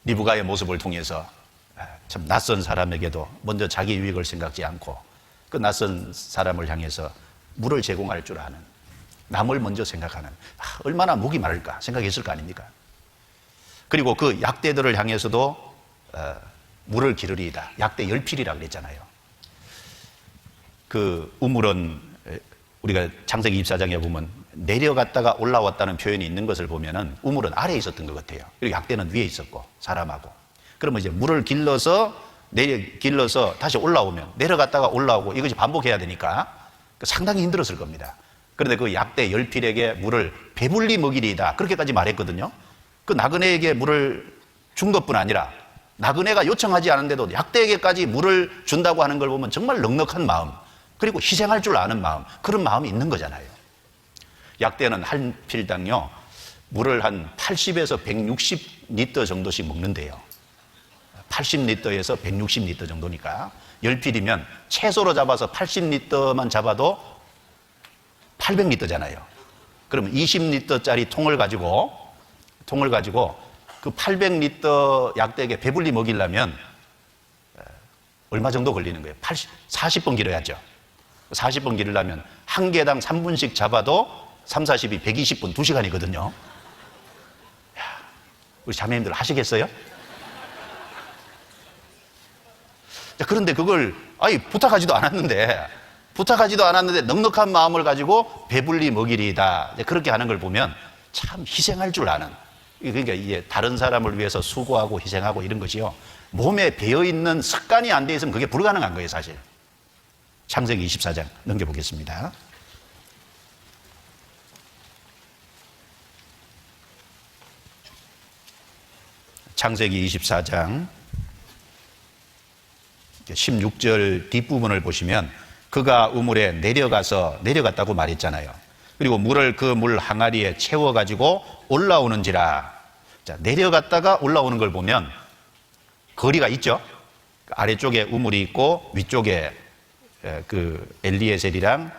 리브가의 모습을 통해서 참 낯선 사람에게도 먼저 자기 유익을 생각지 않고 그 낯선 사람을 향해서 물을 제공할 줄 아는, 남을 먼저 생각하는, 얼마나 목이 마를까 생각했을 거 아닙니까? 그리고 그 약대들을 향해서도 물을 기르리이다. 약대 열필이라고 그랬잖아요. 그 우물은 우리가 창세기 24장에 보면 내려갔다가 올라왔다는 표현이 있는 것을 보면은 우물은 아래에 있었던 것 같아요. 그리고 약대는 위에 있었고 사람하고. 그러면 이제 물을 길러서 다시 올라오면 내려갔다가 올라오고 이것이 반복해야 되니까 상당히 힘들었을 겁니다. 그런데 그 약대 열필에게 물을 배불리 먹이리이다. 그렇게까지 말했거든요. 그 나그네에게 물을 준 것뿐 아니라 나그네가 요청하지 않은데도 약대에게까지 물을 준다고 하는 걸 보면 정말 넉넉한 마음, 그리고 희생할 줄 아는 마음, 그런 마음이 있는 거잖아요. 약대는 한 필당요 물을 한 80에서 160리터 정도씩 먹는데요. 80리터에서 160리터 정도니까 10필이면 채소로 잡아서 80리터만 잡아도 800리터잖아요. 그러면 20리터짜리 통을 가지고 그 800리터 약대에게 배불리 먹이려면 얼마 정도 걸리는 거예요? 40번 길어야죠. 40번 기르려면 한 개당 3분씩 잡아도 3, 40이 120분, 2시간이거든요. 우리 자매님들 하시겠어요? 그런데 그걸 부탁하지도 않았는데 넉넉한 마음을 가지고 배불리 먹이리이다. 그렇게 하는 걸 보면 참 희생할 줄 아는, 그러니까 이게 다른 사람을 위해서 수고하고 희생하고 이런 것이요, 몸에 배어있는 습관이 안 돼 있으면 그게 불가능한 거예요, 사실. 창세기 24장 넘겨보겠습니다. 창세기 24장 16절 뒷부분을 보시면 그가 우물에 내려갔다고 말했잖아요. 그리고 물을 그 물 항아리에 채워가지고 올라오는지라. 자, 내려갔다가 올라오는 걸 보면 거리가 있죠. 아래쪽에 우물이 있고 위쪽에 그 엘리에셀이랑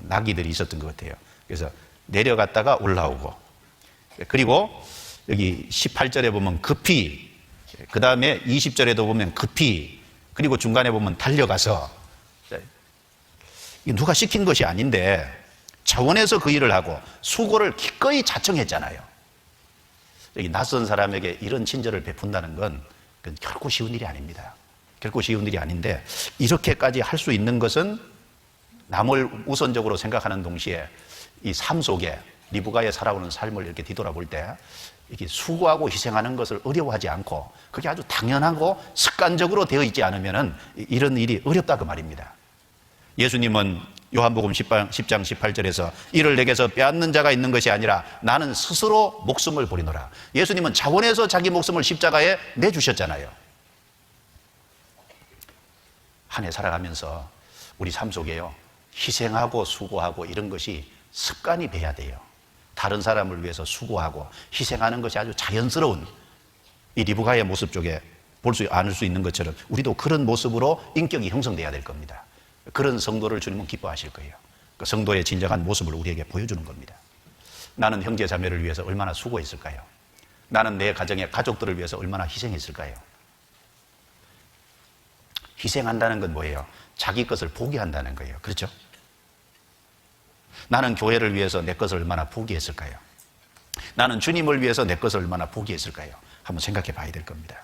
나귀들이 있었던 것 같아요. 그래서 내려갔다가 올라오고, 그리고 여기 18절에 보면 급히, 그 다음에 20절에도 보면 급히, 그리고 중간에 보면 달려가서, 누가 시킨 것이 아닌데 차원에서 그 일을 하고 수고를 기꺼이 자청했잖아요. 여기 낯선 사람에게 이런 친절을 베푼다는 건 결코 쉬운 일이 아닙니다. 결코 쉬운 일이 아닌데, 이렇게까지 할 수 있는 것은 남을 우선적으로 생각하는 동시에 이 삶 속에 리브가의 살아오는 삶을 이렇게 뒤돌아볼 때 이렇게 수고하고 희생하는 것을 어려워하지 않고 그게 아주 당연하고 습관적으로 되어 있지 않으면 이런 일이 어렵다 그 말입니다. 예수님은 요한복음 10장 18절에서 이를 내게서 빼앗는 자가 있는 것이 아니라 나는 스스로 목숨을 버리노라. 예수님은 자원해서 자기 목숨을 십자가에 내주셨잖아요. 한 해 살아가면서 우리 삶 속에요, 희생하고 수고하고 이런 것이 습관이 돼야 돼요. 다른 사람을 위해서 수고하고 희생하는 것이 아주 자연스러운 이 리브가의 모습 쪽에 안을 수 있는 것처럼 우리도 그런 모습으로 인격이 형성돼야 될 겁니다. 그런 성도를 주님은 기뻐하실 거예요. 그 성도의 진정한 모습을 우리에게 보여주는 겁니다. 나는 형제 자매를 위해서 얼마나 수고했을까요? 나는 내 가정의 가족들을 위해서 얼마나 희생했을까요? 희생한다는 건 뭐예요? 자기 것을 포기한다는 거예요. 그렇죠? 나는 교회를 위해서 내 것을 얼마나 포기했을까요? 나는 주님을 위해서 내 것을 얼마나 포기했을까요? 한번 생각해 봐야 될 겁니다.